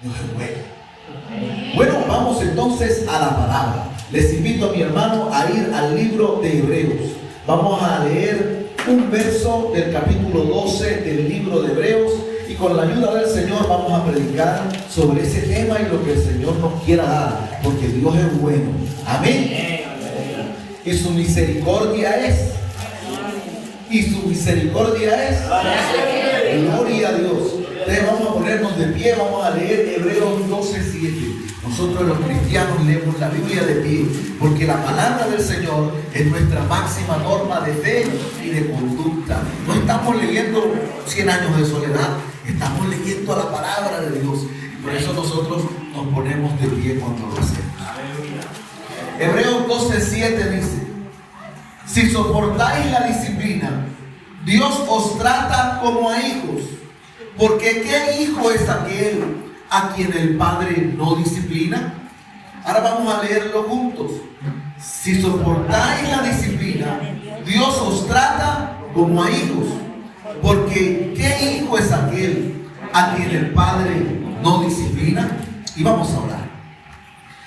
Dios es bueno. Bueno, vamos entonces a la palabra. Les invito a mi hermano a ir al libro de Hebreos. Vamos a leer un verso del capítulo 12 del libro de Hebreos y con la ayuda del Señor vamos a predicar sobre ese tema y lo que el Señor nos quiera dar, porque Dios es bueno. Amén. Y su misericordia es. Y su misericordia es. Gloria a Dios. Entonces vamos a ponernos de pie, vamos a leer Hebreos 12:7. Nosotros los cristianos leemos la Biblia de pie, porque la palabra del Señor es nuestra máxima norma de fe y de conducta. No estamos leyendo 100 años de soledad, estamos leyendo la palabra de Dios. Y por eso nosotros nos ponemos de pie cuando lo hacemos. Hebreos 12:7 dice: si soportáis la disciplina, Dios os trata como a hijos. Porque ¿qué hijo es aquel a quien el Padre no disciplina? Ahora vamos a leerlo juntos. Si soportáis la disciplina, Dios os trata como a hijos. Porque ¿qué hijo es aquel a quien el Padre no disciplina? Y vamos a orar.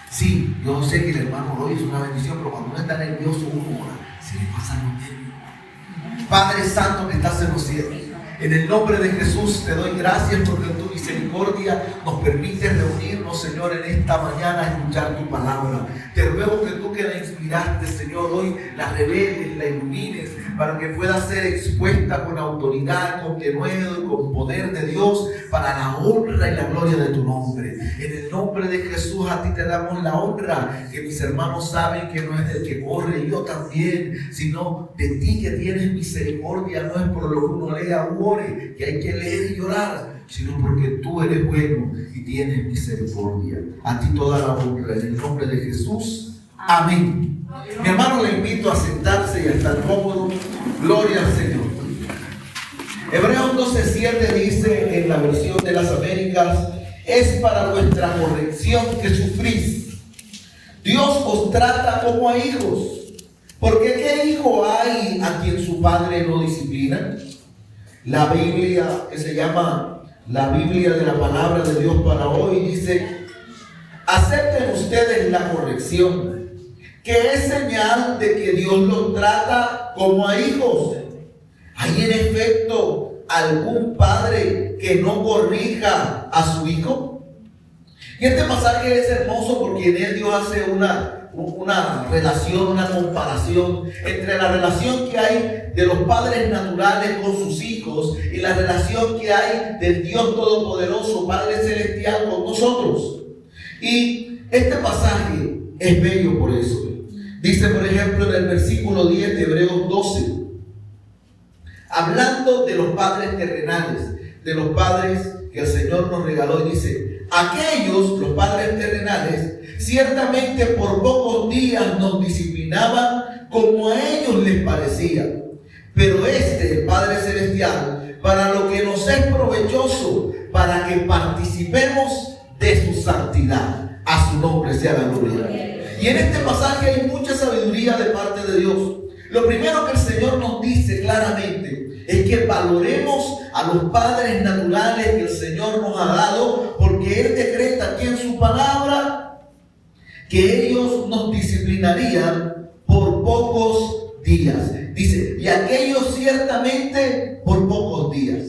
Sí, yo sé que el hermano hoy es una bendición, pero cuando uno está nervioso, uno ora, se le pasa los nervios. Padre Santo que estás en los cielos, en el nombre de Jesús te doy gracias porque en tu misericordia nos permite reunirnos, Señor, en esta mañana a escuchar tu palabra. Te ruego que tú que la inspiraste, Señor, hoy la reveles, la ilumines, para que pueda ser expuesta con autoridad, con denuedo y con poder de Dios para la honra y la gloria de tu nombre. En el nombre de Jesús a ti te damos la honra, que mis hermanos saben que no es del que corre, yo también, sino de ti que tienes misericordia. No es por lo que uno lea u ore, que hay que leer y llorar, sino porque tú eres bueno y tienes misericordia. A ti toda la honra, en el nombre de Jesús. Amén. Mi hermano, le invito a sentarse y a estar cómodo. Gloria al Señor. Hebreos 12:7 dice en la versión de las Américas: es para vuestra corrección que sufrís. Dios os trata como a hijos. Porque ¿qué hijo hay a quien su padre no disciplina? La Biblia, que se llama la Biblia de la palabra de Dios para hoy, dice: acepten ustedes la corrección, que es señal de que Dios los trata como a hijos. ¿Hay en efecto algún padre que no corrija a su hijo? Y este pasaje es hermoso porque en él Dios hace una relación, una comparación entre la relación que hay de los padres naturales con sus hijos y la relación que hay del Dios Todopoderoso, Padre Celestial, con nosotros. Y este pasaje es bello por eso. Dice, por ejemplo, en el versículo 10 de Hebreos 12, hablando de los padres terrenales, de los padres que el Señor nos regaló, y dice: aquellos, los padres terrenales, ciertamente por pocos días nos disciplinaban como a ellos les parecía. Pero el Padre Celestial, para lo que nos es provechoso, para que participemos de su santidad. A su nombre sea la gloria. Y en este pasaje hay mucha sabiduría de parte de Dios. Lo primero que el Señor nos dice claramente es que valoremos a los padres naturales que el Señor nos ha dado, porque Él decreta aquí en su palabra que ellos nos disciplinarían por pocos días. Dice, y aquellos ciertamente por pocos días.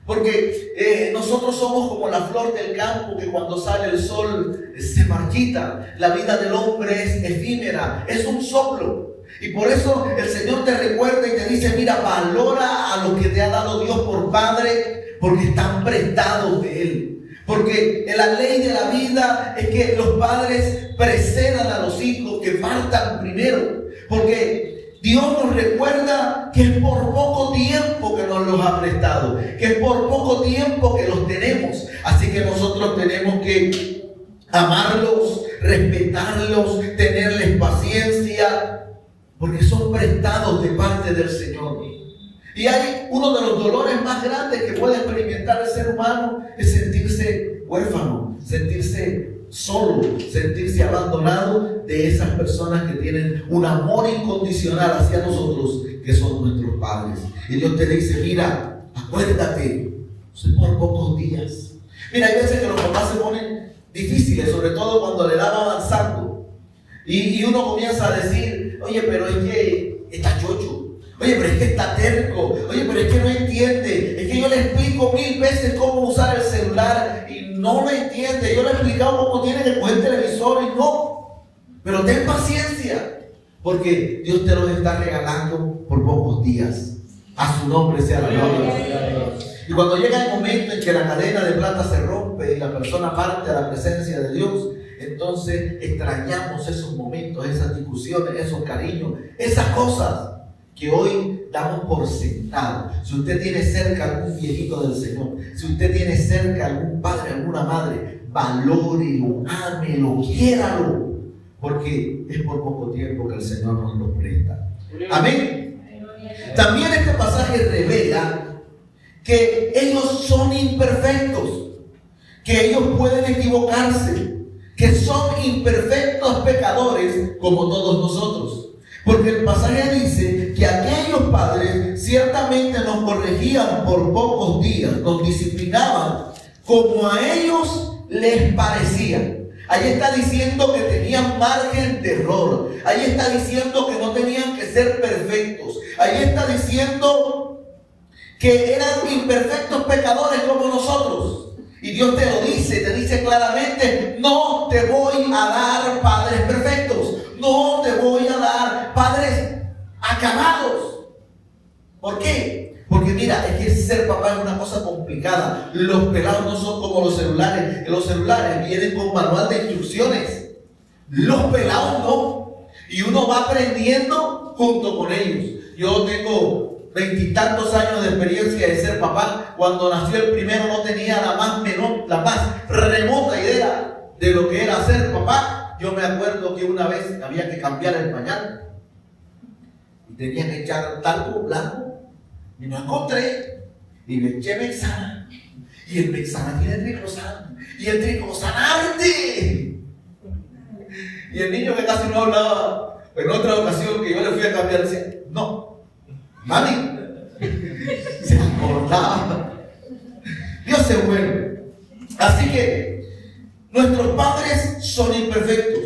Porque nosotros somos como la flor del campo que cuando sale el sol se marchita. La vida del hombre es efímera, es un soplo. Y por eso el Señor te recuerda y te dice: mira, valora a lo que te ha dado Dios por Padre, porque están prestados de Él. Porque en la ley de la vida es que los padres precedan a los hijos, que partan primero. Porque Dios nos recuerda que es por poco tiempo que nos los ha prestado, que es por poco tiempo que los tenemos. Así que nosotros tenemos que amarlos, respetarlos, tenerles paciencia, porque son prestados de parte del Señor. Y hay uno de los dolores más grandes que puede experimentar el ser humano, es sentirse huérfano, sentirse solo, sentirse abandonado de esas personas que tienen un amor incondicional hacia nosotros, que son nuestros padres. Y Dios te dice: mira, acuérdate, son por pocos días. Mira, hay veces que los papás se ponen difíciles, sobre todo cuando la edad va avanzando. Y uno comienza a decir, oye, pero es que está chocho. Oye, pero es que está terco. Oye, pero es que no entiende. Es que yo le explico 1000 veces cómo usar el celular y no lo entiende. Yo le he explicado cómo tiene que coger el televisor y no. Pero ten paciencia, porque Dios te los está regalando por pocos días. A su nombre sea la gloria. Y cuando llega el momento en que la cadena de plata se rompe y la persona parte a la presencia de Dios, entonces extrañamos esos momentos, esas discusiones, esos cariños, esas cosas que hoy damos por sentado. Si usted tiene cerca algún viejito del Señor, si usted tiene cerca algún padre, alguna madre, valórelo, ámelo, quiéralo, porque es por poco tiempo que el Señor nos lo presta. Amén. También este pasaje revela que ellos son imperfectos, que ellos pueden equivocarse, que son imperfectos pecadores como todos nosotros. Porque el pasaje dice que aquellos padres ciertamente nos corregían por pocos días, nos disciplinaban como a ellos les parecía. Ahí está diciendo que tenían margen de error. Ahí está diciendo que no tenían que ser perfectos. Ahí está diciendo que eran imperfectos pecadores como nosotros. Y Dios te lo dice, te dice claramente, no te voy a dar padres perfectos. No te voy a dar padres acabados. ¿Por qué? Porque mira, es que ser papá es una cosa complicada. Los pelados no son como los celulares. Los celulares vienen con manual de instrucciones. Los pelados no. Y uno va aprendiendo junto con ellos. Yo tengo 20 y tantos años de experiencia de ser papá. Cuando nació el primero no tenía la más remota idea de lo que era ser papá. Yo me acuerdo que una vez había que cambiar el pañal y tenía que echar talco blanco y no encontré y le eché Mexana y el Mexana tiene triclosan y el triclosan arde. Y el niño que casi no hablaba, en otra ocasión que yo le fui a cambiar decía, no, mami, se acordaba. Dios es bueno. Así que nuestros padres son imperfectos,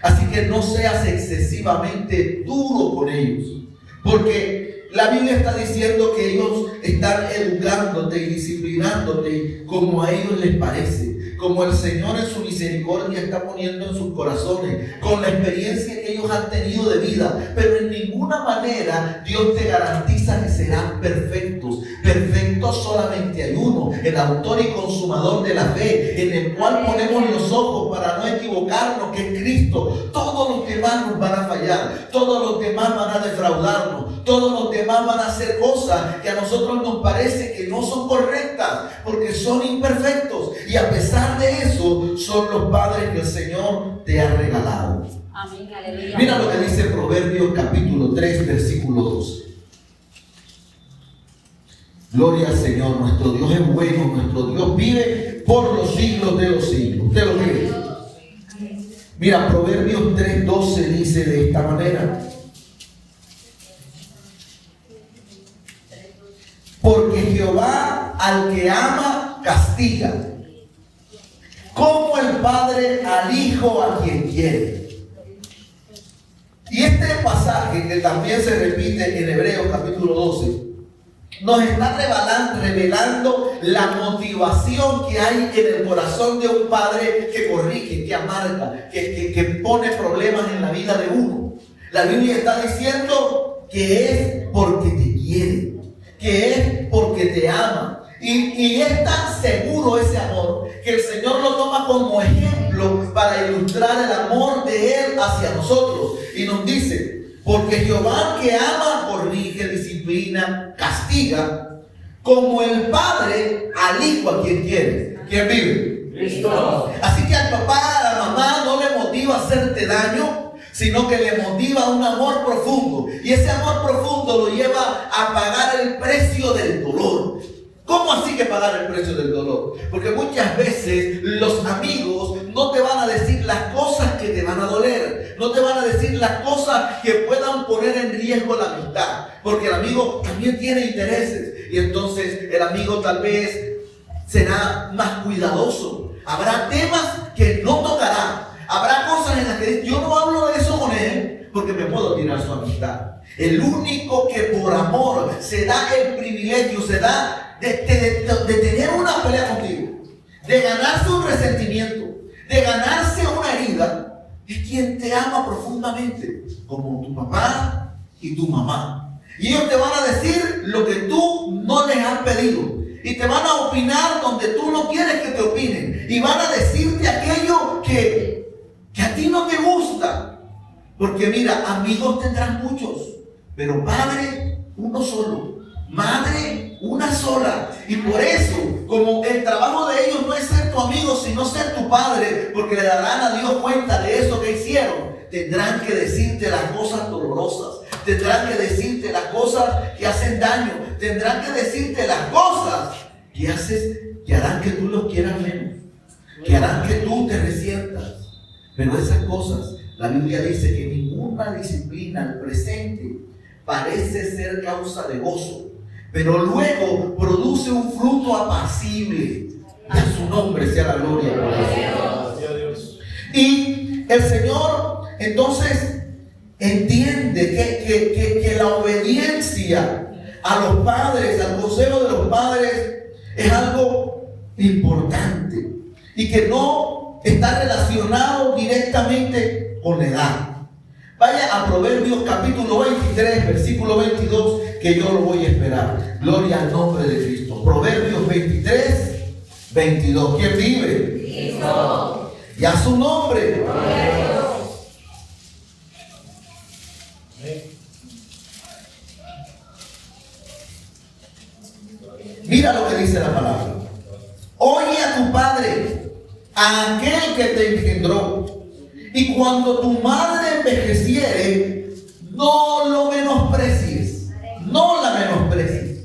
así que no seas excesivamente duro con ellos, porque la Biblia está diciendo que ellos están educándote y disciplinándote como a ellos les parece, como el Señor en su misericordia está poniendo en sus corazones, con la experiencia que ellos han tenido de vida. Pero en ninguna manera Dios te garantiza que serán perfectos. Perfectos solamente hay uno, el autor y consumador de la fe, en el cual ponemos los ojos para no equivocarnos, que es Cristo. Todos los demás nos van a fallar, todos los demás van a defraudarnos, todos los demás van a hacer cosas que a nosotros nos parece que no son correctas, porque son imperfectos. Y a pesar de eso, son los padres que el Señor te ha regalado. Amén, aleluya. Mira lo que dice Proverbios capítulo 3, versículo 12. Gloria al Señor, nuestro Dios es bueno, nuestro Dios vive por los siglos de los siglos. ¿Usted lo cree? Mira, Proverbios 3, 12 dice de esta manera: porque Jehová al que ama castiga, como el padre al hijo a quien quiere. Y este pasaje, que también se repite en Hebreos capítulo 12, nos está revelando la motivación que hay en el corazón de un padre que corrige, que amarga, que pone problemas en la vida de uno. La Biblia está diciendo que es porque te quiere, que es porque te ama. Y es tan seguro ese amor que el Señor lo toma como ejemplo para ilustrar el amor de Él hacia nosotros. Y nos dice: porque Jehová que ama, corrige, disciplina, castiga, como el padre al hijo a quien quiere. ¿Quién vive? Cristo. Así que al papá, a la mamá no le motiva a hacerte daño, sino que le motiva un amor profundo. Y ese amor profundo lo lleva a pagar el precio del dolor. ¿Cómo así que pagar el precio del dolor? Porque muchas veces los amigos no te van a decir las cosas que te van a doler, no te van a decir las cosas que puedan poner en riesgo la amistad, porque el amigo también tiene intereses, y entonces el amigo tal vez será más cuidadoso. Habrá temas que no tocará. Habrá cosas en las que yo no hablo de eso con él porque me puedo tirar su amistad. El único que por amor se da el privilegio, se da de tener una pelea contigo, de ganarse un resentimiento, de ganarse una herida, es quien te ama profundamente, como tu papá y tu mamá. Y ellos te van a decir lo que tú no les has pedido. Y te van a opinar donde tú no quieres que te opinen. Y van a decirte aquello que a ti no te gusta. Porque mira, amigos tendrás muchos, pero padre, uno solo. Madre, una sola. Y por eso, como el trabajo de ellos no es ser tu amigo, sino ser tu padre, porque le darán a Dios cuenta de eso que hicieron, tendrán que decirte las cosas dolorosas. Tendrán que decirte las cosas que hacen daño. Tendrán que decirte las cosas que harán que tú los quieras menos, que harán que tú te resientas. Pero esas cosas, la Biblia dice que ninguna disciplina al presente parece ser causa de gozo, pero luego produce un fruto apacible. A su nombre sea la gloria. Y el Señor entonces entiende que la obediencia a los padres, al consejo de los padres, es algo importante y que no está relacionado directamente con la edad. Vaya a Proverbios capítulo 23, versículo 22, que yo lo voy a esperar. Gloria al nombre de Cristo. Proverbios 23, 22. ¿Quién vive? Cristo. Y a su nombre. Mira lo que dice la palabra. Oye a tu padre, a aquel que te engendró. Y cuando tu madre envejeciere, no lo menosprecies. No la menosprecies.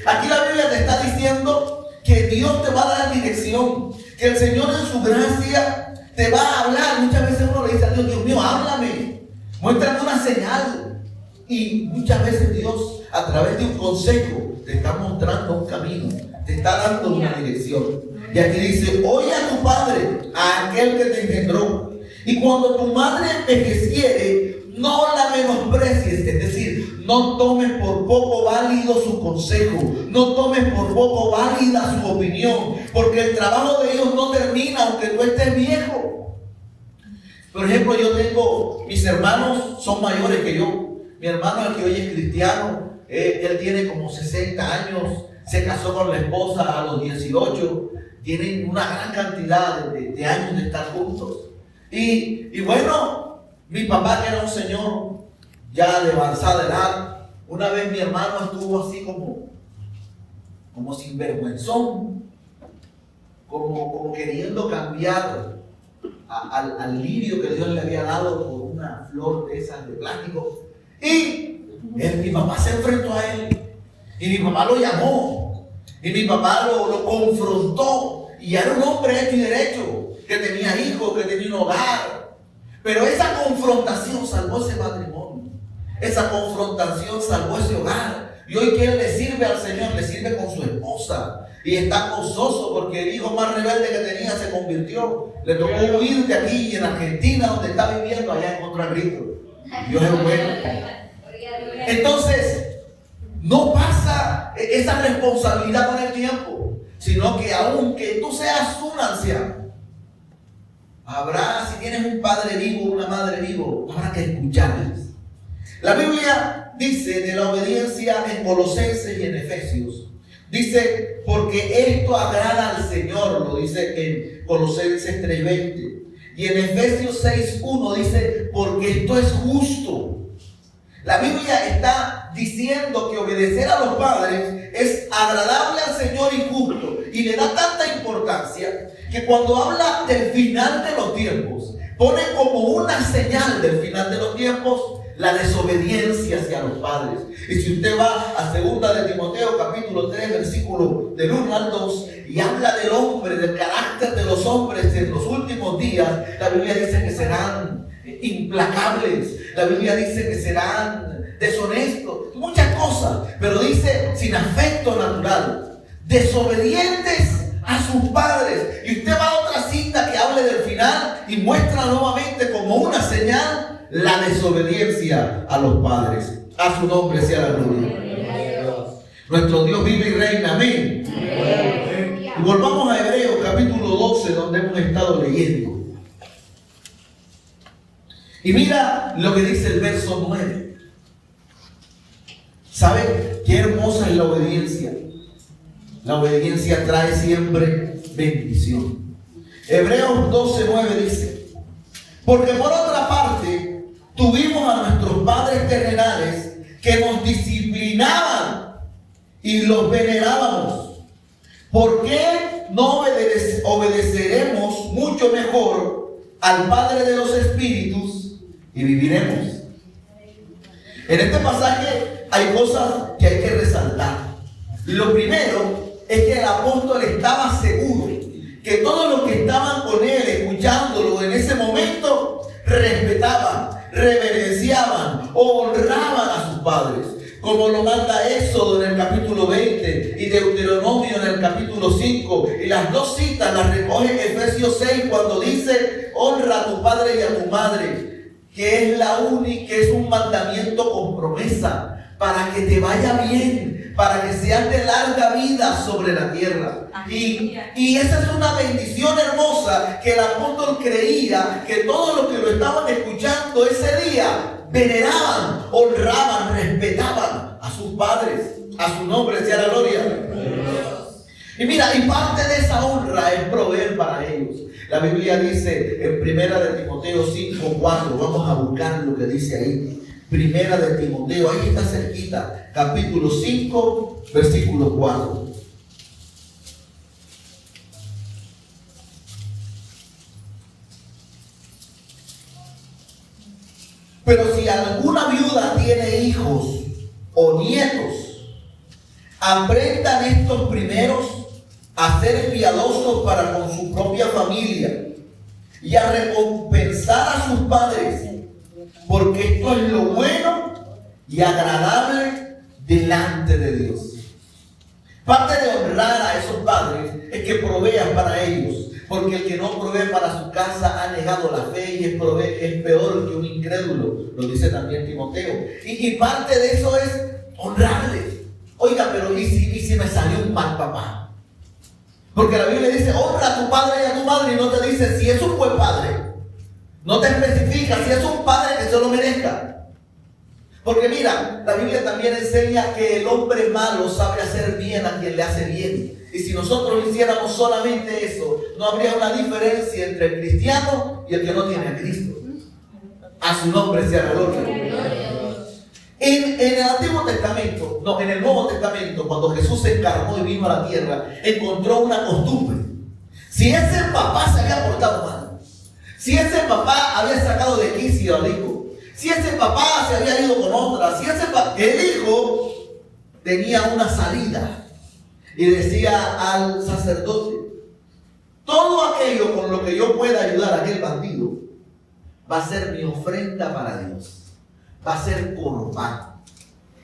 Aquí la Biblia te está diciendo que Dios te va a dar dirección. Que el Señor en su gracia te va a hablar. Muchas veces uno le dice a Dios, Dios mío, háblame. Muéstrame una señal. Y muchas veces Dios, a través de un consejo, te está mostrando un camino. Te está dando una dirección. Y aquí dice, oye a tu padre, a aquel que te engendró. Y cuando tu madre envejeciere, no la menosprecies. Es decir, no tomes por poco válido su consejo. No tomes por poco válida su opinión. Porque el trabajo de ellos no termina aunque tú estés viejo. Por ejemplo, yo tengo, mis hermanos son mayores que yo. Mi hermano, el que hoy es cristiano, él tiene como 60 años. Se casó con la esposa a los 18. Tienen una gran cantidad de años de estar juntos. Y bueno, mi papá, que era un señor ya de avanzada edad, una vez mi hermano estuvo así como sinvergüenzón, como queriendo cambiar al lirio que Dios le había dado por una flor de esas de plástico. Y mi papá se enfrentó a él, y mi papá lo llamó, y mi papá lo confrontó, y era un hombre hecho y derecho, que tenía hijos, que tenía un hogar. Pero esa confrontación salvó ese matrimonio. Esa confrontación salvó ese hogar. Y hoy que él le sirve al Señor, le sirve con su esposa. Y está gozoso porque el hijo más rebelde que tenía se convirtió. Le tocó huir de aquí en Argentina, donde está viviendo, allá encontró a Cristo. Dios es bueno. Entonces, no pasa esa responsabilidad con el tiempo, sino que aunque tú seas un anciano, habrá, si tienes un padre vivo, una madre vivo, habrá que escucharles. La Biblia dice de la obediencia en Colosenses y en Efesios. Dice, porque esto agrada al Señor, lo dice en Colosenses 3:20. Y en Efesios 6:1 dice, porque esto es justo. La Biblia está diciendo que obedecer a los padres es agradable al Señor y justo. Y le da tanta importancia que cuando habla del final de los tiempos, pone como una señal del final de los tiempos la desobediencia hacia los padres. Y si usted va a 2 de Timoteo capítulo 3 versículo del 1 al 2 y habla del hombre, del carácter de los hombres en los últimos días, la Biblia dice que serán implacables, la Biblia dice que serán deshonestos, muchas cosas, pero dice sin afecto natural, desobedientes a sus padres. Y usted va a otra cita que hable del final y muestra nuevamente como una señal la desobediencia a los padres. A su nombre sea la gloria. Nuestro Dios vive y reina. Amén. Y volvamos a Hebreos capítulo 12, donde hemos estado leyendo. Y mira lo que dice el verso 9. ¿Saben qué hermosa es la obediencia? La obediencia trae siempre bendición. Hebreos 12:9 dice: porque por otra parte tuvimos a nuestros padres terrenales que nos disciplinaban y los venerábamos. ¿Por qué no obedeceremos mucho mejor al Padre de los Espíritus y viviremos? En este pasaje hay cosas que hay que resaltar. Lo primero es que el apóstol estaba seguro que todos los que estaban con él, escuchándolo en ese momento, respetaban, reverenciaban, honraban a sus padres. Como lo manda Éxodo en el capítulo 20 y Deuteronomio en el capítulo 5. Y las dos citas las recoge Efesios 6 cuando dice: honra a tu padre y a tu madre, que es la única, que es un mandamiento con promesa, para que te vaya bien, para que seas de larga vida sobre la tierra. Y esa es una bendición hermosa que el apóstol creía que todos los que lo estaban escuchando ese día veneraban, honraban, respetaban a sus padres. A su nombre sea la gloria. Y mira, y parte de esa honra es proveer para ellos. La Biblia dice en Primera de Timoteo 5:4, vamos a buscar lo que dice ahí. Primera de Timoteo, ahí está cerquita, capítulo 5, versículo 4. Pero si alguna viuda tiene hijos o nietos, aprendan estos primeros a ser piadosos para con su propia familia y a recompensar a sus padres, porque esto es lo bueno y agradable delante de Dios. Parte de honrar a esos padres es que provean para ellos, porque el que no provee para su casa ha negado la fe y es peor que un incrédulo, lo dice también Timoteo. Y parte de eso es honrarles. Oiga, pero ¿y si me salió un mal papá? Porque la Biblia dice: honra a tu padre y a tu madre, y no te dice si es un buen padre. No te especifica si es un padre que se lo merezca. Porque mira, la Biblia también enseña que el hombre malo sabe hacer bien a quien le hace bien. Y si nosotros hiciéramos solamente eso, no habría una diferencia entre el cristiano y el que no tiene a Cristo. A su nombre sea la gloria. En el Antiguo Testamento, no, en el Nuevo Testamento, cuando Jesús se encarnó y vino a la tierra, encontró una costumbre. Si ese papá se había portado mal, si ese papá había sacado de quicio al hijo, si ese papá se había ido con otra, si el hijo tenía una salida y decía al sacerdote: todo aquello con lo que yo pueda ayudar a aquel bandido va a ser mi ofrenda para Dios, va a ser corbán.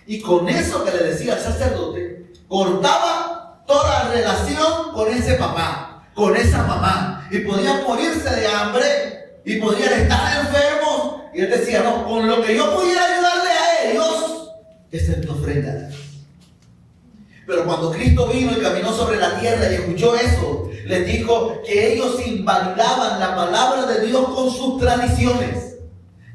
Y con eso que le decía al sacerdote, cortaba toda relación con ese papá, con esa mamá, y podían morirse de hambre y podían estar enfermos. Y él decía: no, con lo que yo pudiera ayudarle a ellos, esa es mi ofrenda. Pero cuando Cristo vino y caminó sobre la tierra y escuchó eso, les dijo que ellos invalidaban la palabra de Dios con sus tradiciones,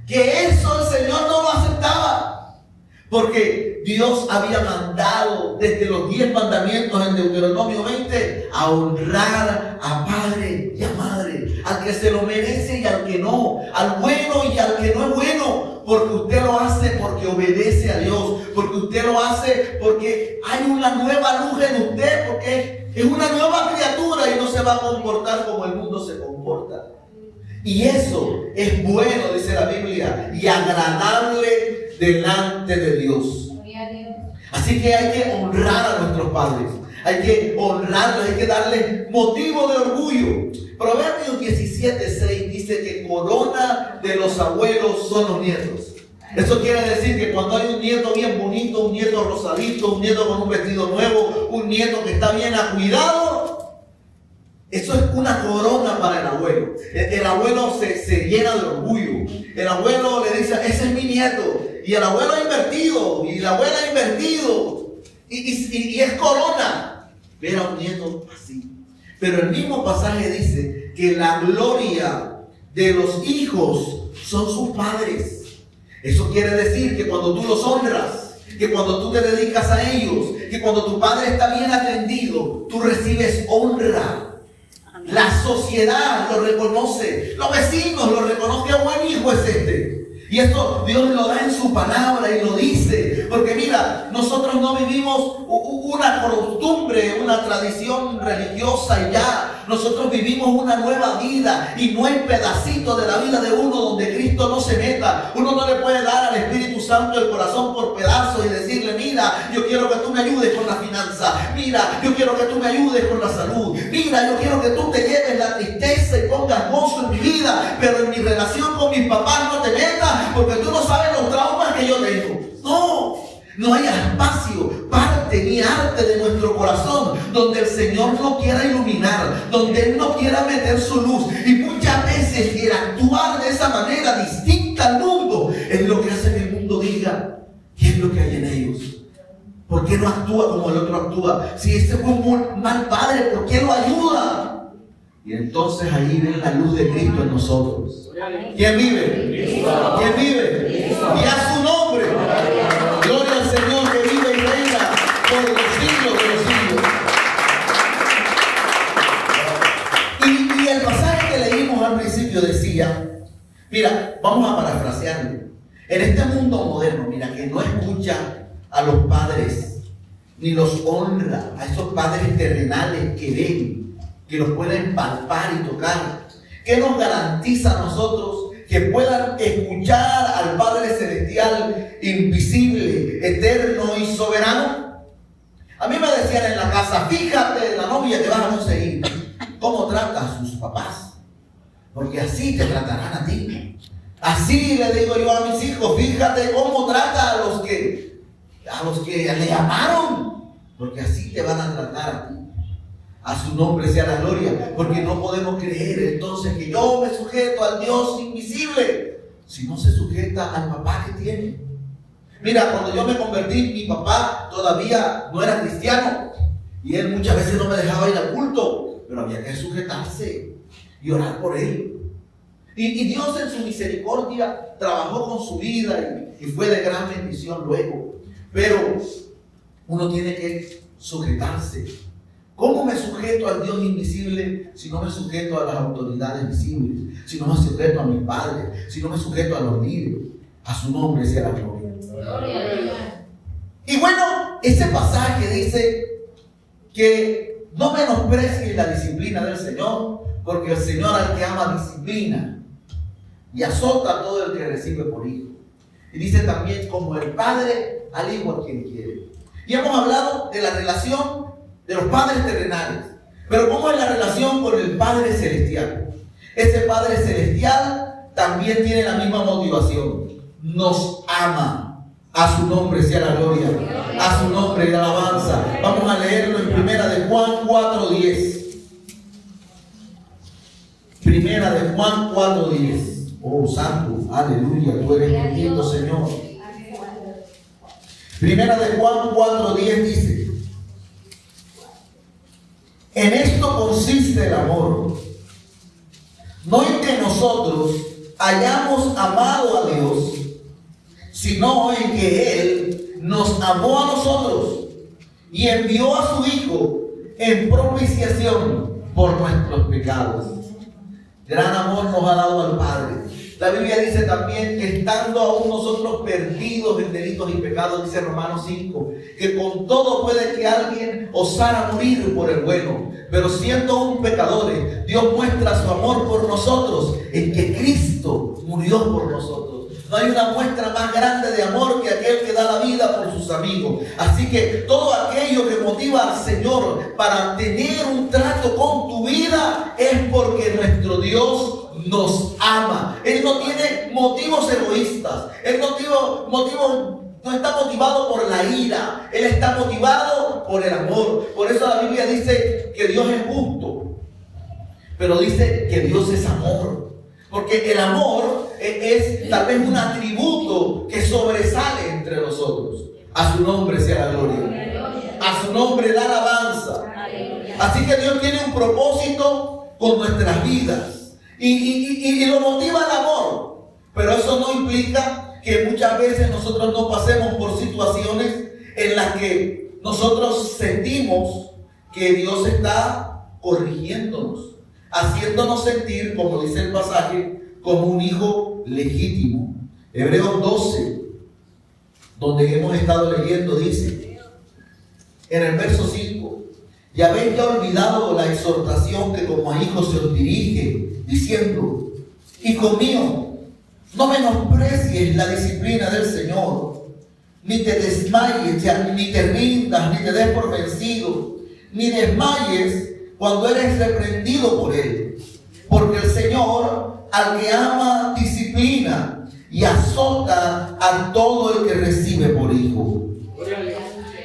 que eso el Señor no lo aceptaba, porque Dios había mandado desde los 10 mandamientos en Deuteronomio 20 a honrar a padre y a madre, al que se lo merece y al que no, al bueno y al que no es bueno, porque usted lo hace porque obedece a Dios, porque usted lo hace porque hay una nueva luz en usted, porque es una nueva criatura y no se va a comportar como el mundo se comporta. Y eso es bueno, dice la Biblia, y agradable delante de Dios. Así que hay que honrar a nuestros padres, hay que honrarlos, hay que darles motivo de orgullo. Proverbios 17:6 dice que corona de los abuelos son los nietos. Eso quiere decir que cuando hay un nieto bien bonito, un nieto rosadito, un nieto con un vestido nuevo, un nieto que está bien cuidado, Eso es una corona para el abuelo. El abuelo se llena de orgullo. El abuelo le dice, ese es mi nieto. Y el abuelo ha invertido. Y la abuela ha invertido. Y es corona ver a un nieto así. Pero el mismo pasaje dice que la gloria de los hijos son sus padres. Eso quiere decir que cuando tú los honras, que cuando tú te dedicas a ellos, que cuando tu padre está bien atendido, tú recibes honra. La sociedad lo reconoce, los vecinos lo reconocen, qué buen hijo es este. Y esto Dios lo da en su palabra y lo dice. Porque mira, nosotros no vivimos una costumbre, una tradición religiosa y ya. Nosotros vivimos una nueva vida y no hay pedacito de la vida de uno donde Cristo no se meta. Uno no le puede dar al Espíritu Santo el corazón por pedazos y decirle, mira, yo quiero que tú me ayudes con la finanza. Mira, yo quiero que tú me ayudes con la salud. Mira, yo quiero que tú te lleves la tristeza y pongas gozo en mi vida. Pero en mi relación con mis papás no te metas porque tú no sabes los traumas que yo tengo. No hay espacio, parte ni arte de nuestro corazón donde el Señor no quiera iluminar, donde Él no quiera meter su luz. Y muchas veces el actuar de esa manera distinta al mundo es lo que hace que el mundo diga, ¿qué es lo que hay en ellos? ¿Por qué no actúa como el otro actúa? Si este fue un mal padre, ¿por qué lo ayuda? Y entonces ahí ven la luz de Cristo en nosotros. ¿Quién vive? ¿Quién vive? Y a su nombre. Gloria al Señor que vive y reina por los siglos de los siglos. Y el pasaje que leímos al principio decía, mira, vamos a parafrasearlo. En este mundo moderno, mira, que no escucha a los padres, ni los honra, a esos padres terrenales que ven, que los pueden palpar y tocar. ¿Qué nos garantiza a nosotros que puedan escuchar al Padre Celestial, invisible, eterno y soberano? A mí me decían en la casa, fíjate la novia que vas a conseguir, cómo trata a sus papás, porque así te tratarán a ti. Así le digo yo a mis hijos, fíjate cómo trata a los que le llamaron, porque así te van a tratar a ti. A su nombre sea la gloria, porque no podemos creer entonces que yo me sujeto al Dios invisible si no se sujeta al papá que tiene. Mira, cuando yo me convertí, mi papá todavía no era cristiano y él muchas veces no me dejaba ir al culto, pero había que sujetarse y orar por él. Y Dios en su misericordia trabajó con su vida y fue de gran bendición luego. Pero uno tiene que sujetarse. ¿Cómo me sujeto al Dios invisible si no me sujeto a las autoridades visibles? Si no me sujeto a mis padres, si no me sujeto a los líderes. A su nombre sea la gloria. Y bueno, ese pasaje dice que no menosprecies la disciplina del Señor, porque el Señor al que ama disciplina y azota a todo el que recibe por hijo. Y dice también como el Padre al hijo a quien quiere. Y hemos hablado de la relación de los padres terrenales. Pero ¿cómo es la relación con el Padre Celestial? Ese Padre Celestial también tiene la misma motivación. Nos ama. A su nombre sea la gloria. A su nombre la alabanza. Vamos a leerlo en Primera de Juan 4:10. Primera de Juan 4:10. Oh, santo, aleluya, tú eres bendito, Señor. Primera de Juan 4:10 dice: en esto consiste el amor, no en que nosotros hayamos amado a Dios, sino en que Él nos amó a nosotros y envió a su Hijo en propiciación por nuestros pecados. Gran amor nos ha dado al Padre. La Biblia dice también que estando aún nosotros perdidos en delitos y pecados, dice Romanos 5, que con todo puede que alguien osara morir por el bueno, pero siendo aún pecadores, Dios muestra su amor por nosotros en que Cristo murió por nosotros. No hay una muestra más grande de amor que aquel que da la vida por sus amigos. Así que todo aquello que motiva al Señor para tener un trato con tu vida es porque nuestro Dios nos ama. Él no tiene motivos egoístas. Él no está motivado por la ira. Él está motivado por el amor. Por eso la Biblia dice que Dios es justo. pero dice que Dios es amor. Porque el amor es tal vez un atributo que sobresale entre nosotros. A su nombre sea la gloria. A su nombre la alabanza. Así que Dios tiene un propósito con nuestras vidas. Y lo motiva el amor. Pero eso no implica que muchas veces nosotros no pasemos por situaciones en las que nosotros sentimos que Dios está corrigiéndonos, haciéndonos sentir, como dice el pasaje, como un hijo legítimo. Hebreos 12, donde hemos estado leyendo, dice, en el verso 5, y habéis ya olvidado la exhortación que como a hijos se os dirige, diciendo, hijo mío, no menosprecies la disciplina del Señor, ni te desmayes, ni te rindas, ni te des por vencido, ni desmayes cuando eres reprendido por Él. Porque el Señor, al que ama, disciplina y azota a todo el que recibe por hijo.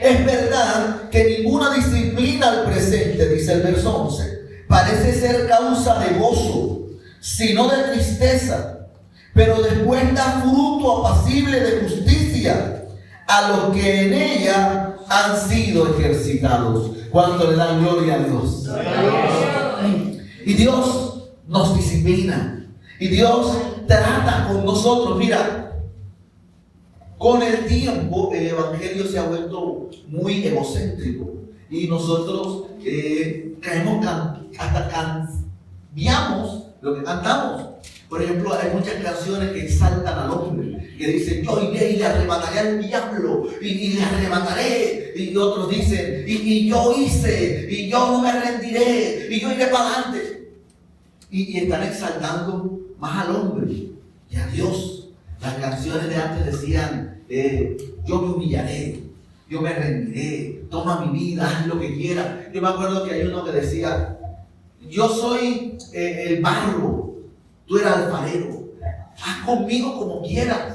Es verdad que ninguna disciplina al presente, dice el verso 11, parece ser causa de gozo, sino de tristeza, pero después da fruto apacible de justicia a los que en ella han sido ejercitados. ¿Cuánto le dan gloria a Dios? Y Dios nos disciplina. Y Dios trata con nosotros. Mira, con el tiempo el evangelio se ha vuelto muy egocéntrico. Y nosotros caemos, hasta cambiamos lo que cantamos. Por ejemplo, hay muchas canciones que exaltan al hombre, que dicen, yo iré y le arrebataré al diablo, y le arrebataré. Y otros dicen, y yo hice, y yo no me rendiré, y yo iré para adelante. Y están exaltando más al hombre y a Dios. Las canciones de antes decían, yo me humillaré, yo me rendiré, toma mi vida, haz lo que quieras. Yo me acuerdo que hay uno que decía, yo soy el barro, tú eres alfarero, haz conmigo como quieras.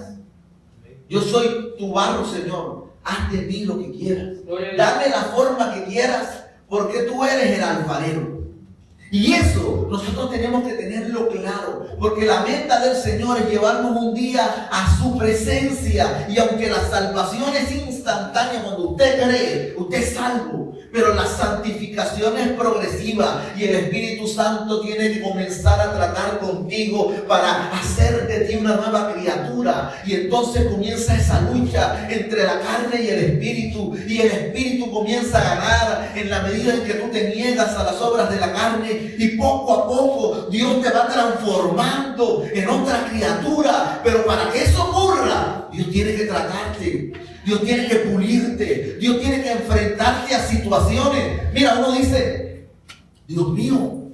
Yo soy tu barro, Señor, haz de mí lo que quieras. Dame la forma que quieras, porque tú eres el alfarero. Y eso nosotros tenemos que tenerlo claro, porque la meta del Señor es llevarnos un día a su presencia. Y aunque la salvación es instantánea, cuando usted cree, usted es salvo, pero la santificación es progresiva y el Espíritu Santo tiene que comenzar a tratar contigo para hacer de ti una nueva criatura. Y entonces comienza esa lucha entre la carne y el Espíritu, y el Espíritu comienza a ganar en la medida en que tú te niegas a las obras de la carne, y poco a poco Dios te va transformando en otra criatura. Pero para que eso ocurra, Dios tiene que tratarte, Dios tiene que pulirte, Dios tiene que enfrentarte a situaciones. Mira, uno dice, Dios mío,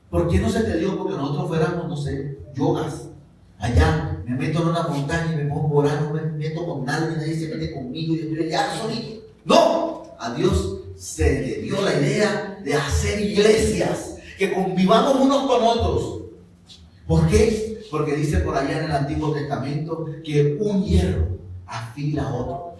¿por qué no se te dio? Porque nosotros fuéramos, no sé, yogas. Allá me meto en una montaña y me pongo a orar, no me meto con nadie, nadie se mete conmigo, y yo estoy allá solito. No, a Dios se le dio la idea de hacer iglesias, que convivamos unos con otros. ¿Por qué? Porque dice por allá en el Antiguo Testamento que un hierro afila a otro.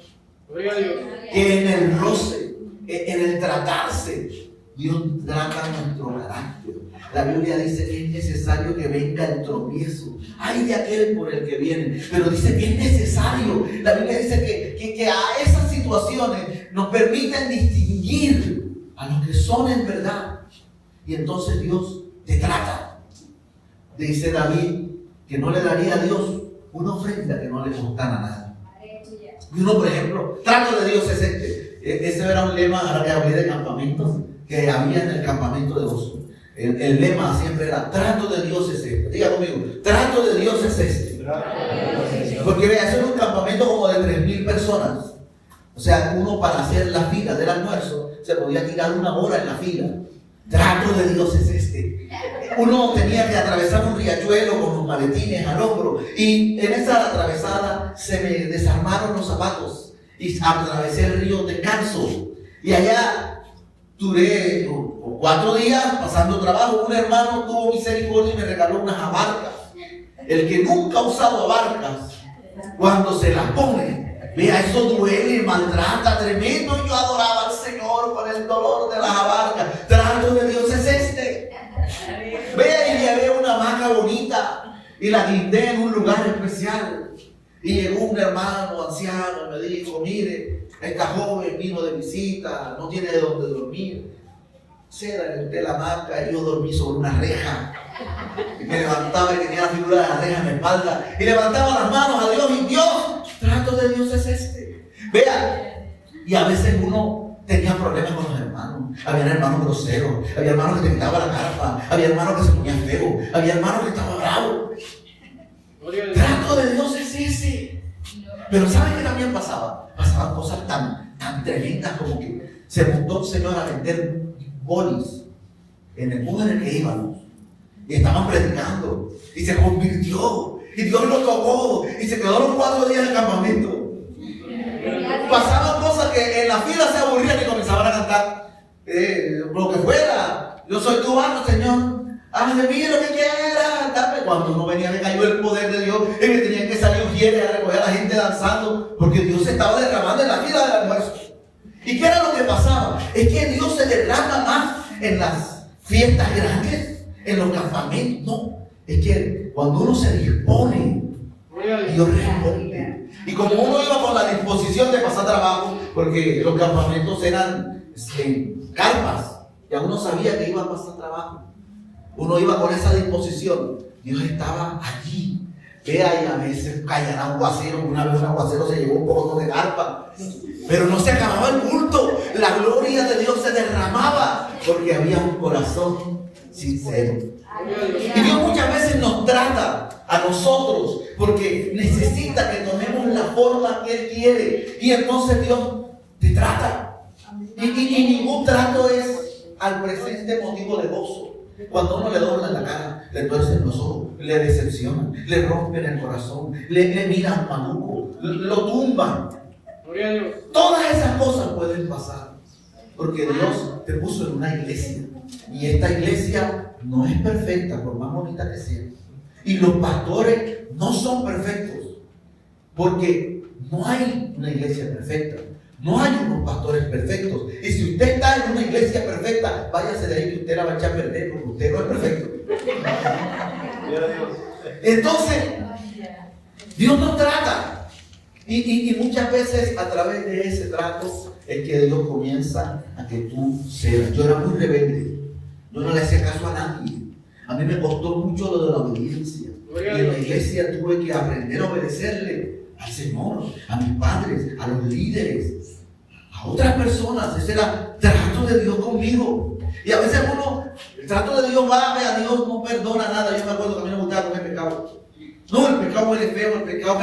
Que en el roce, en el tratarse, Dios trata nuestro carácter. La Biblia dice que es necesario que venga el tropiezo. Hay de aquel por el que viene, pero dice que es necesario. La Biblia dice que a esas situaciones nos permiten distinguir a los que son en verdad. Y entonces Dios te trata. Dice David que no le daría a Dios una ofrenda que no le costara nada. Y uno, por ejemplo, trato de Dios es este. Ese era un lema, ahora que hablé de campamentos, que había en el campamento de Oso. El lema siempre era, trato de Dios es este. Diga conmigo, trato de Dios es este. Porque vea, eso era un campamento como de 3,000 personas. O sea, uno para hacer la fila del almuerzo se podía tirar 1 hora en la fila. Trato de Dios es este. Uno tenía que atravesar un riachuelo con los maletines al hombro, y en esa atravesada se me desarmaron los zapatos y atravesé el río descalzo. Y allá duré 4 días pasando trabajo. Un hermano tuvo misericordia y me regaló unas abarcas. El que nunca ha usado abarcas, cuando se las pone, vea, eso duele, maltrata, tremendo. Y yo adoraba al Señor por el dolor de las abarcas. Trato de Dios es este. hamaca bonita y la guindé en un lugar especial. Y llegó un hermano anciano y me dijo, mire, esta joven vino de visita, no tiene de dónde dormir. Cédale la hamaca y yo dormí sobre una reja. Y me levantaba y tenía la figura de la reja en mi espalda. Y levantaba las manos a Dios y Dios, trato de Dios es este. Vea, y a veces uno tenía problemas con los hermanos. Había hermanos groseros, había hermanos que te quitaban la carpa, había hermanos que se ponían feo, había hermanos que estaban bravos. Trato de Dios es ese. Pero ¿saben qué también pasaba? Pasaban cosas tan tremendas como que se montó un señor a vender bolis en el mundo en el que íbamos. Y estaban predicando. Y se convirtió. Y Dios lo tocó. Y se quedó los 4 días de campamento. Pasaban cosas que en la fila se aburrían y comenzaban a cantar. Lo que fuera. Yo soy tu amo, Señor. Haz de mí lo que quieras. Dame. Cuando uno venía, me cayó el poder de Dios. Y me tenían que salir ujieres a recoger a la gente danzando. Porque Dios se estaba derramando en la fila del almuerzo. ¿Y qué era lo que pasaba? Es que Dios se derrama más en las fiestas grandes, en los campamentos. No, es que cuando uno se dispone, Dios responde. Y como uno iba con la disposición de pasar trabajo, porque los campamentos eran carpas, ya uno sabía que iba a pasar trabajo. Uno iba con esa disposición. Dios estaba allí. Vea, y a veces caían aguaceros. Una vez un aguacero se llevó un poco de carpa. Pero no se acababa el culto. La gloria de Dios se derramaba porque había un corazón sincero. Y Dios muchas veces nos trata a nosotros porque necesita que tomemos la forma que Él quiere. Y entonces Dios te trata. Y ningún trato es al presente motivo de gozo. Cuando uno le dobla la cara, le tuercen los ojos, le decepcionan, le rompen el corazón, le miran maluco, lo tumban. Todas esas cosas pueden pasar porque Dios te puso en una iglesia y esta iglesia no es perfecta por más bonita que sea, y los pastores no son perfectos porque no hay una iglesia perfecta, no hay unos pastores perfectos. Y si usted está en una iglesia perfecta, váyase de ahí que usted la va a echar a perder porque usted no es perfecto. Entonces Dios nos trata. Y muchas veces a través de ese trato es que Dios comienza a que tú cedas. Yo era muy rebelde. Yo no le hacía caso a nadie. A mí me costó mucho lo de la obediencia. Y en la iglesia tuve que aprender a obedecerle al Señor, a mis padres, a los líderes, a otras personas. Ese era el trato de Dios conmigo. Y a veces el trato de Dios va, a Dios no perdona nada. Yo me acuerdo que a mí no me gustaba comer pescado. No, el pecado huele feo, el pecado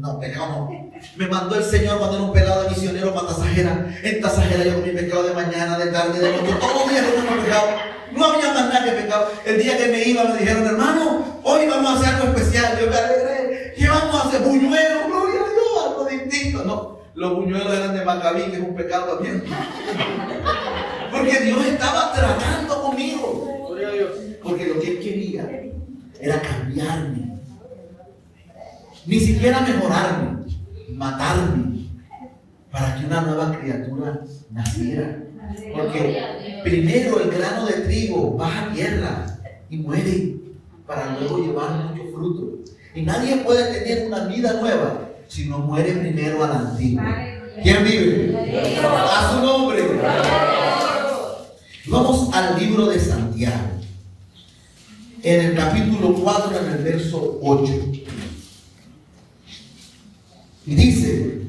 no, pecado no. Me mandó el Señor cuando era un pelado de misionero para Tasajera. En Tasajera yo comí pescado de mañana, de tarde, de noche. Todos los días comí pescado. No había más nada que pescado. El día que me iba me dijeron, hermano, hoy vamos a hacer algo especial. Yo me alegré. ¿Qué vamos a hacer? Buñuelos, gloria a Dios, algo distinto. No, los buñuelos eran de Macabí, que es un pecado también. Porque Dios estaba tratando conmigo. Gloria a Dios. Porque lo que Él quería era cambiarme. Ni siquiera mejorarme, matarme, para que una nueva criatura naciera. Porque primero el grano de trigo baja a tierra y muere, para luego llevar mucho fruto. Y nadie puede tener una vida nueva si no muere primero al antiguo. ¿Quién vive? A su nombre. Vamos al libro de Santiago. En el capítulo 4, en el verso 8. Y dice: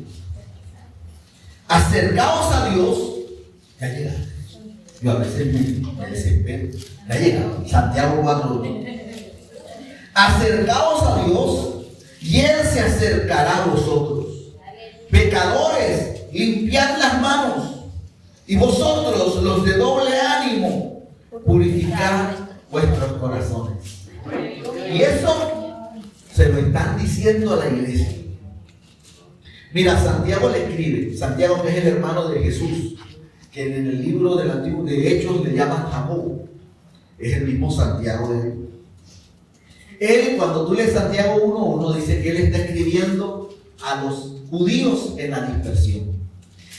acercaos a Dios. Ya llegaste. Yo a veces me desespero. Ya llegado. Santiago 4, 8. Acercaos a Dios y Él se acercará a vosotros. Pecadores, limpiad las manos. Y vosotros, los de doble ánimo, purificad vuestros corazones. Y eso se lo están diciendo a la iglesia. Mira, Santiago le escribe, Santiago, que es el hermano de Jesús, que en el libro del Antiguo de Hechos le llaman Jacobo, es el mismo Santiago de él. Él, cuando tú lees Santiago 1:1, dice que él está escribiendo a los judíos en la dispersión.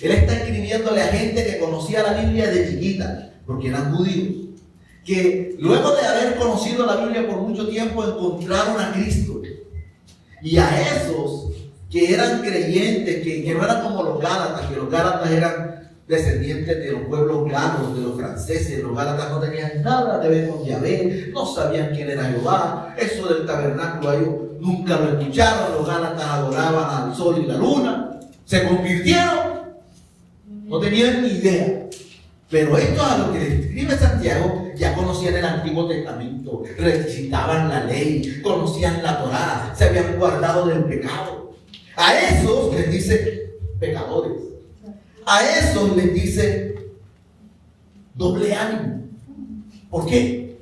Él está escribiéndole a gente que conocía la Biblia de chiquita, porque eran judíos, que luego de haber conocido la Biblia por mucho tiempo encontraron a Cristo. Y a esos que eran creyentes, que no eran como los Gálatas, que los Gálatas eran descendientes de los pueblos galos, de los franceses. Los Gálatas no tenían nada que ver con Yahvé, no sabían quién era Jehová. Eso del tabernáculo ellos nunca lo escucharon. Los Gálatas adoraban al sol y la luna, se convirtieron, no tenían ni idea. Pero esto a lo que le escribe Santiago, ya conocían el Antiguo Testamento, recitaban la ley, conocían la Torá, se habían guardado del pecado. A esos les dice pecadores. A esos les dice doble ánimo. ¿Por qué?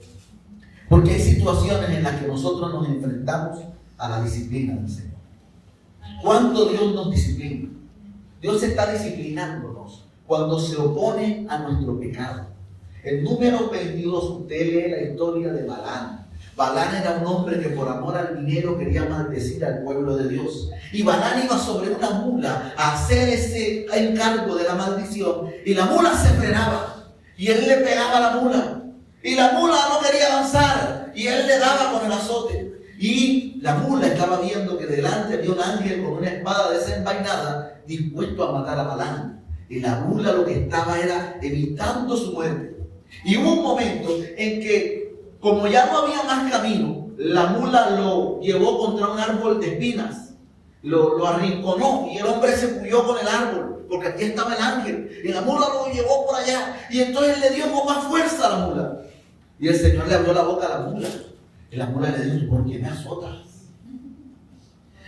Porque hay situaciones en las que nosotros nos enfrentamos a la disciplina del Señor. ¿Cuánto Dios nos disciplina? Dios está disciplinándonos cuando se opone a nuestro pecado. En Números 22 usted lee la historia de Balán. Balán era un hombre que por amor al dinero quería maldecir al pueblo de Dios. Y Balán iba sobre una mula a hacer ese encargo de la maldición. Y la mula se frenaba. Y él le pegaba a la mula. Y la mula no quería avanzar. Y él le daba con el azote. Y la mula estaba viendo que delante había un ángel con una espada desenvainada dispuesto a matar a Balán. Y la mula lo que estaba era evitando su muerte. Y hubo un momento en que, como ya no había más camino, la mula lo llevó contra un árbol de espinas, lo arrinconó y el hombre se murió con el árbol, porque aquí estaba el ángel. Y la mula lo llevó por allá y entonces le dio con más fuerza a la mula. Y el Señor le abrió la boca a la mula. Y la mula le dijo: ¿por qué me azotas?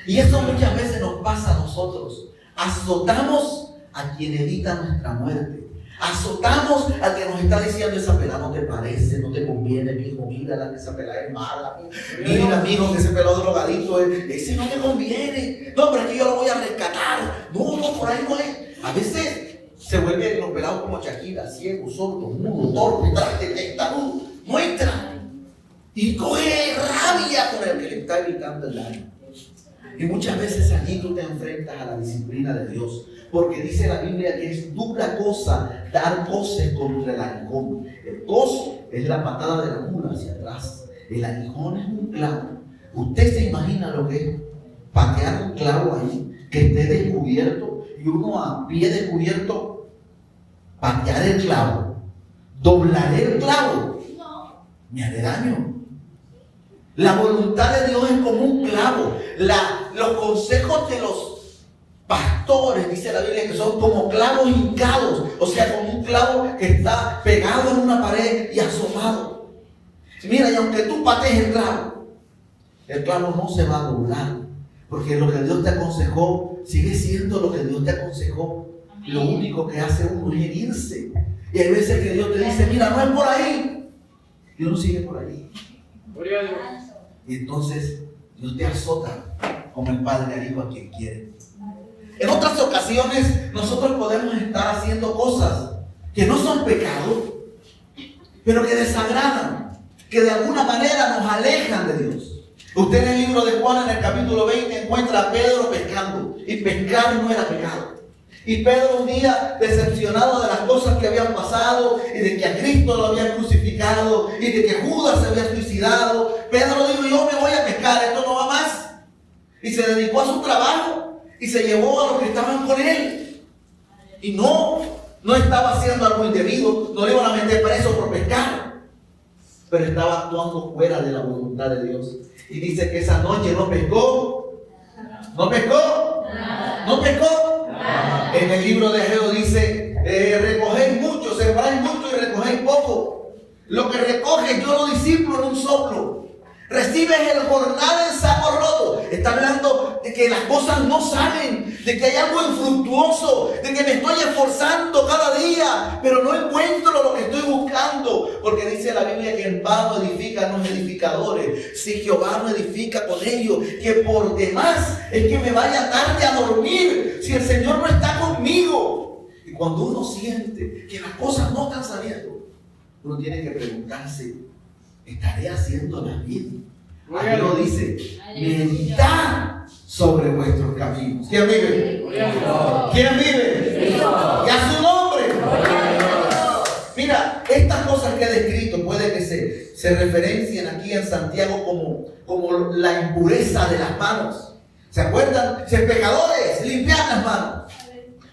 Y eso muchas veces nos pasa a nosotros. Azotamos a quien evita nuestra muerte. Azotamos al que nos está diciendo: esa pelada no te parece, no te conviene, mijo, mírala, que esa pelada es mala. Mira, mijo, que ese pelado drogadito, ese no te conviene. No, pero es que yo lo voy a rescatar. No, por ahí no es. A veces se vuelven los pelados como Shakira, ciego, sordo, mudo, torpe, testarudo, muestra. Y coge rabia con el que le está evitando el daño. Y muchas veces allí tú te enfrentas a la disciplina de Dios. Porque dice la Biblia que es dura cosa dar coces contra el aguijón. El coz es la patada de la mula hacia atrás. El aguijón es un clavo. Usted se imagina lo que es patear un clavo ahí, que esté descubierto, y uno a pie descubierto patear el clavo, doblaré el clavo, me haré daño. La voluntad de Dios es como un clavo. Los consejos de los pastores, dice la Biblia, que son como clavos hincados, o sea, como un clavo que está pegado en una pared y asomado. Mira, y aunque tú patees el clavo no se va a doblar, porque lo que Dios te aconsejó sigue siendo lo que Dios te aconsejó. Lo único que hace uno es herirse. Y hay veces que Dios te dice: mira, no es por ahí, y uno sigue por ahí. Y entonces Dios te azota como el padre al hijo a quien quiere. En otras ocasiones nosotros podemos estar haciendo cosas que no son pecado, pero que desagradan, que de alguna manera nos alejan de Dios. Usted en el libro de Juan, en el capítulo 20, encuentra a Pedro pescando, y pescar no era pecado. Y Pedro, un día decepcionado de las cosas que habían pasado y de que a Cristo lo habían crucificado y de que Judas se había suicidado, Pedro dijo: yo me voy a pescar, esto no va más. Y se dedicó a su trabajo y se llevó a los que estaban con él. Y no estaba haciendo algo indebido, no le iban a meter preso por pescar, pero estaba actuando fuera de la voluntad de Dios. Y dice que esa noche no pescó. En el libro de Ageo dice: recogéis mucho, sembráis mucho y recogéis poco. Lo que recoges yo lo disipo en un soplo. Recibes el jornal en saco roto. Está hablando de que las cosas no salen, de que hay algo infructuoso, de que me estoy esforzando cada día, pero no encuentro lo que estoy buscando. Porque dice la Biblia que en vano edifican los edificadores, si Jehová no edifica con ellos, que por demás es que me vaya tarde a dormir, si el Señor no está conmigo. Y cuando uno siente que las cosas no están saliendo, uno tiene que preguntarse: ¿estaré haciéndolas bien? Ahí lo dice: meditad sobre vuestros caminos. ¿Quién vive? ¿Quién vive? Y a su nombre. Mira, estas cosas que he descrito puede que se referencien aquí en Santiago como la impureza de las manos. ¿Se acuerdan? Dice, pecadores, limpiad las manos.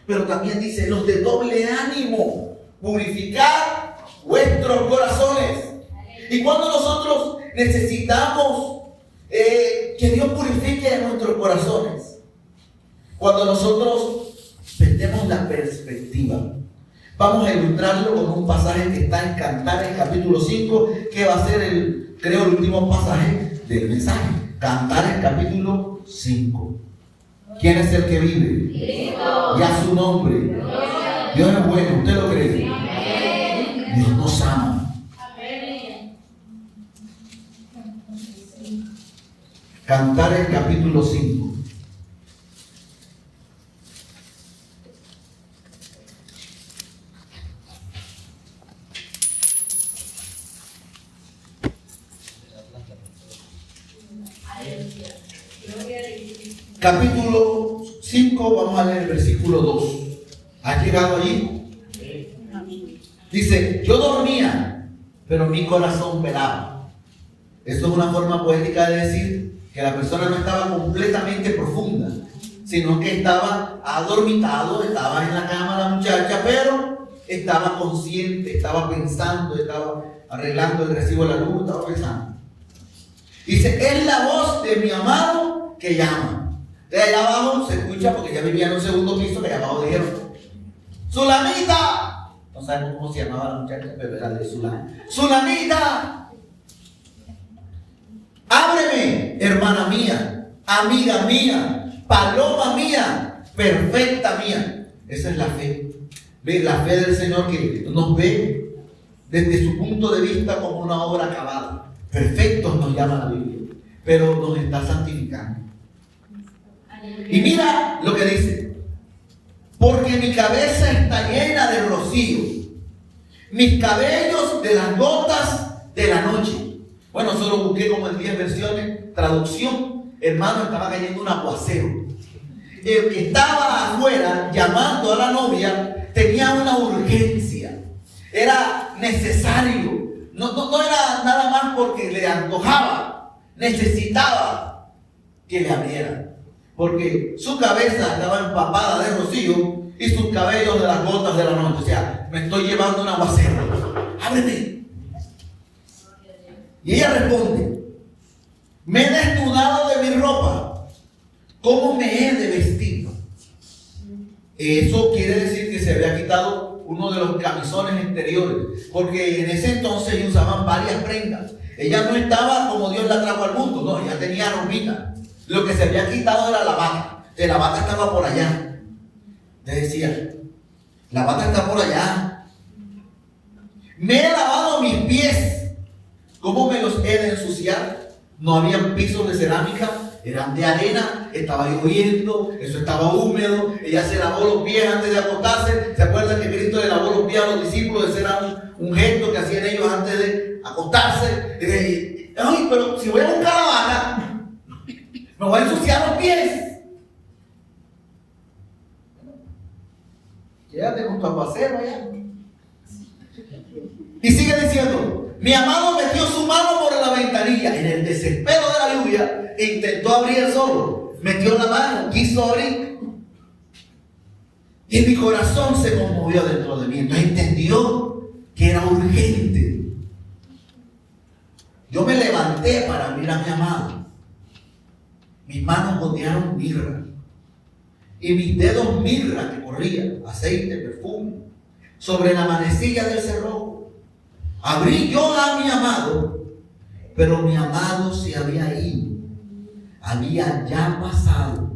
Pero también dice, los de doble ánimo, purificar vuestros corazones. Y cuando nosotros necesitamos que Dios purifique nuestros corazones, cuando nosotros perdemos la perspectiva. Vamos a ilustrarlo con un pasaje que está en Cantares capítulo 5, que va a ser el último pasaje del mensaje. Cantares capítulo 5. ¿Quién es el que vive? Cristo. Y a su nombre. Dios es bueno, ¿usted lo cree? Amén. Dios nos ama. Amén. Cantares capítulo 5. Capítulo 5, vamos a leer el versículo 2. ¿Has llegado allí? Dice, yo dormía, pero mi corazón velaba. Esto es una forma poética de decir que la persona no estaba completamente profunda, sino que estaba adormitado, estaba en la cama la muchacha, pero estaba consciente, estaba pensando, estaba arreglando el recibo de la luz, estaba pensando. Dice, es la voz de mi amado que llama. De allá abajo se escucha, porque ya vivía en un segundo piso, que allá abajo dijeron, ¡Sulamita! No sabemos cómo se llamaba la muchacha, pero era de Sulam. ¡Sulamita! Ábreme, hermana mía, amiga mía, paloma mía, perfecta mía. Esa es la fe. Ve la fe del Señor que nos ve desde su punto de vista como una obra acabada. Perfectos nos llama la Biblia, pero nos está santificando. Y mira lo que dice: porque mi cabeza está llena de rocío, mis cabellos de las gotas de la noche. Bueno, solo busqué como en 10 versiones, traducción, hermano, estaba cayendo un aguacero. El que estaba afuera llamando a la novia tenía una urgencia, era necesario, no era nada más porque le antojaba, necesitaba que le abrieran. Porque su cabeza estaba empapada de rocío y sus cabellos de las gotas de la noche. O sea, me estoy llevando un aguacero. Ábreme. Y ella responde: me he desnudado de mi ropa. ¿Cómo me he de vestir? Eso quiere decir que se había quitado uno de los camisones exteriores. Porque en ese entonces usaban varias prendas. Ella no estaba como Dios la trajo al mundo. No, ella tenía ropita. Lo que se había quitado era la bata. La bata estaba por allá. Le decía, la bata está por allá. Me he lavado mis pies. ¿Cómo me los he de ensuciar? No habían pisos de cerámica, eran de arena, estaba lloviendo, eso estaba húmedo. Ella se lavó los pies antes de acostarse. ¿Se acuerdan que Cristo le lavó los pies a los discípulos? Ese era un gesto que hacían ellos antes de acostarse. Ay, pero si voy a buscar la bata, me voy a ensuciar los pies. Quédate con tu aguacero allá. Y sigue diciendo: mi amado metió su mano por la ventanilla en el desespero de la lluvia e intentó abrir el solo. Metió la mano, quiso abrir. Y mi corazón se conmovió dentro de mí. Entonces entendió que era urgente. Yo me levanté para abrir a mi amado. Mis manos gotearon mirra, y mis dedos mirra que corría, aceite, perfume, sobre la manecilla del cerrojo. Abrí yo a mi amado, pero mi amado se había ido, había ya pasado,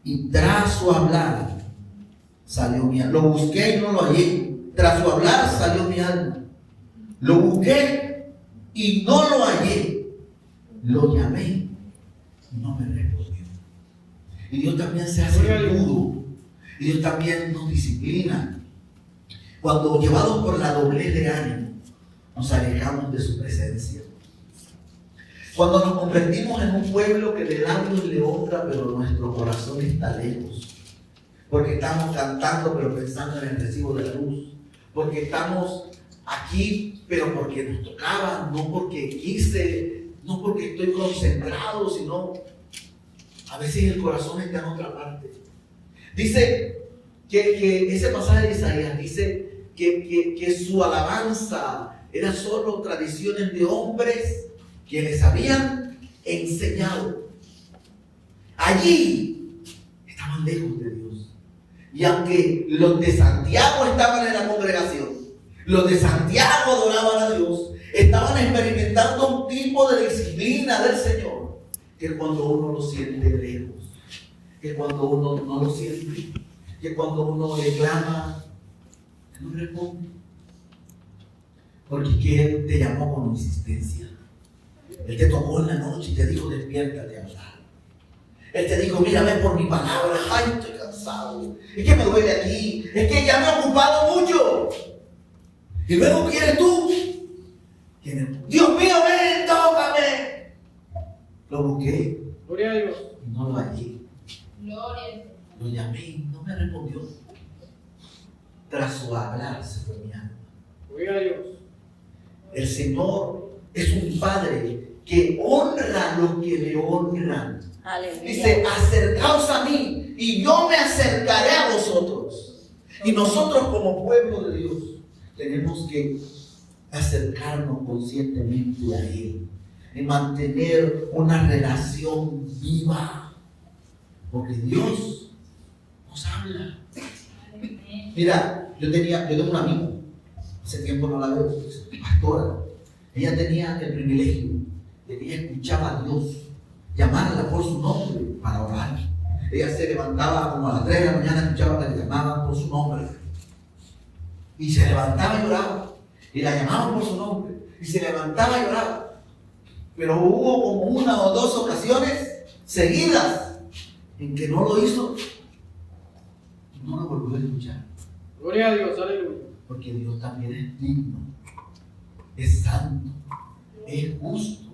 y tras su hablar salió mi alma. Lo busqué y no lo hallé. Tras su hablar salió mi alma. Lo busqué y no lo hallé. Lo llamé. No me respondió. Y Dios también se hace rudo. Y Dios también nos disciplina. Cuando llevados por la doblez de ánimo, nos alejamos de su presencia. Cuando nos convertimos en un pueblo que de labios le honra, pero nuestro corazón está lejos. Porque estamos cantando, pero pensando en el recibo de la luz. Porque estamos aquí, pero porque nos tocaba, no porque quise, no porque estoy concentrado, sino a veces el corazón está en otra parte. Dice que ese pasaje de Isaías dice que su alabanza era solo tradiciones de hombres que les habían enseñado. Allí estaban lejos de Dios. Y aunque los de Santiago estaban en la congregación, los de Santiago adoraban a Dios, estaban experimentando un tipo de disciplina del Señor, que cuando uno lo siente lejos, que cuando uno no lo siente, que cuando uno le clama, Él no responde. Porque Él te llamó con insistencia. Él te tocó en la noche y te dijo, despiértate a hablar. Él te dijo, mira, ven por mi palabra. Ay, estoy cansado. Es que me duele aquí. Es que ya me he ocupado mucho. Y luego quieres tú. Dios mío, ven, tócame. Lo busqué. Gloria a Dios. Y no lo hallé. Gloria. Lo llamé y no me respondió. Tras su hablar se fue mi alma. Gloria a Dios. El Señor es un Padre que honra a los que le honran. Aleluya. Dice, acercaos a mí y yo me acercaré a vosotros. Y nosotros como pueblo de Dios tenemos que acercarnos conscientemente a Él y mantener una relación viva. Porque Dios nos habla. Mira, yo tengo un amigo, hace tiempo no la veo, pastora. Ella tenía el privilegio de que ella escuchaba a Dios llamarla por su nombre para orar. Ella se levantaba como a las 3 de la mañana, escuchaba que le llamaban por su nombre. Y se levantaba y lloraba. Y la llamaban por su nombre. Y se levantaba y lloraba. Pero hubo como 1 o 2 ocasiones seguidas en que no lo hizo. Y no lo volvió a escuchar. Gloria a Dios, aleluya. Porque Dios también es digno, es santo, es justo.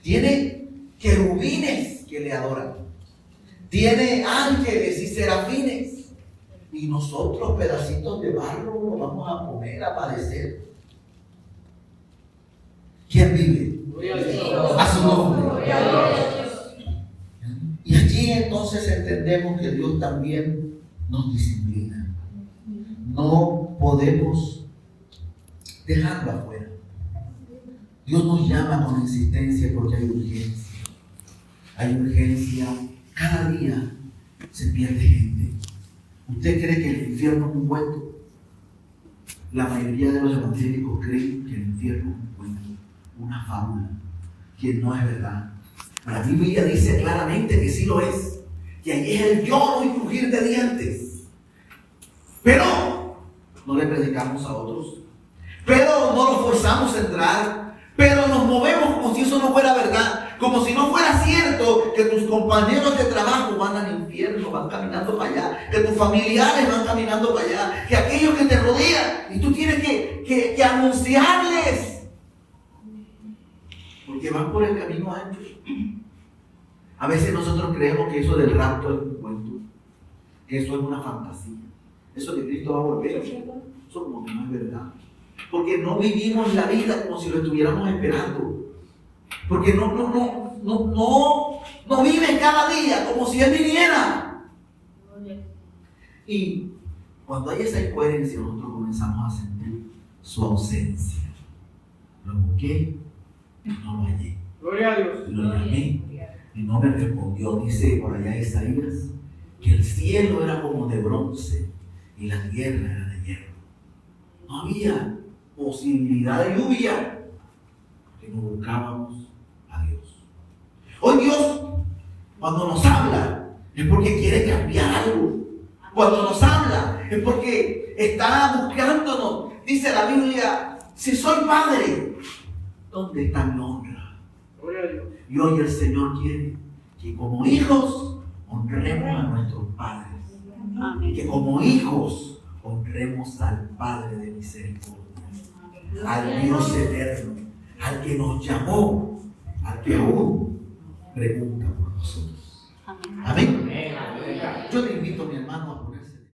Tiene querubines que le adoran. Tiene ángeles y serafines. Y nosotros, pedacitos de barro, nos vamos a poner a padecer. ¿Quién vive? Gloria a Dios. A su nombre. Y allí entonces entendemos que Dios también nos disciplina. No podemos dejarlo afuera. Dios nos llama con insistencia porque hay urgencia. Hay urgencia. Cada día se pierde gente. ¿Usted cree que el infierno es un cuento? La mayoría de los evangélicos creen que el infierno es un cuento, una fábula, que no es verdad. La Biblia dice claramente que sí lo es, que allí es el lloro y crujir de dientes. Pero no le predicamos a otros, pero no los forzamos a entrar, pero nos movemos como si eso no fuera verdad, como si no fuera cierto que tus compañeros de trabajo van al infierno, van caminando para allá, que tus familiares van caminando para allá, que aquellos que te rodean, y tú tienes que anunciarles, porque van por el camino ancho. A veces nosotros creemos que eso del rapto es un cuento, que eso es una fantasía, eso de Cristo va a volver, eso como que no es verdad. Porque no vivimos la vida como si lo estuviéramos esperando. Porque no vives cada día como si Él viniera. Y cuando hay esa incoherencia, nosotros comenzamos a sentir su ausencia. Lo busqué y no lo hallé. Gloria a Dios. Lo llamé y no me respondió. Dice por allá Isaías que el cielo era como de bronce y la tierra era de hierro. No había posibilidad de lluvia que no buscábamos a Dios. Hoy Dios, cuando nos habla, es porque quiere cambiar algo. Cuando nos habla, es porque está buscándonos. Dice la Biblia, si soy padre, ¿dónde está mi honra? Gloria a Dios. Y hoy el Señor quiere que como hijos honremos a nuestros padres. Amén. Que como hijos honremos al Padre de misericordia, al Dios eterno, al que nos llamó, al que aún pregunta por nosotros. Amén. Yo te invito, mi hermano,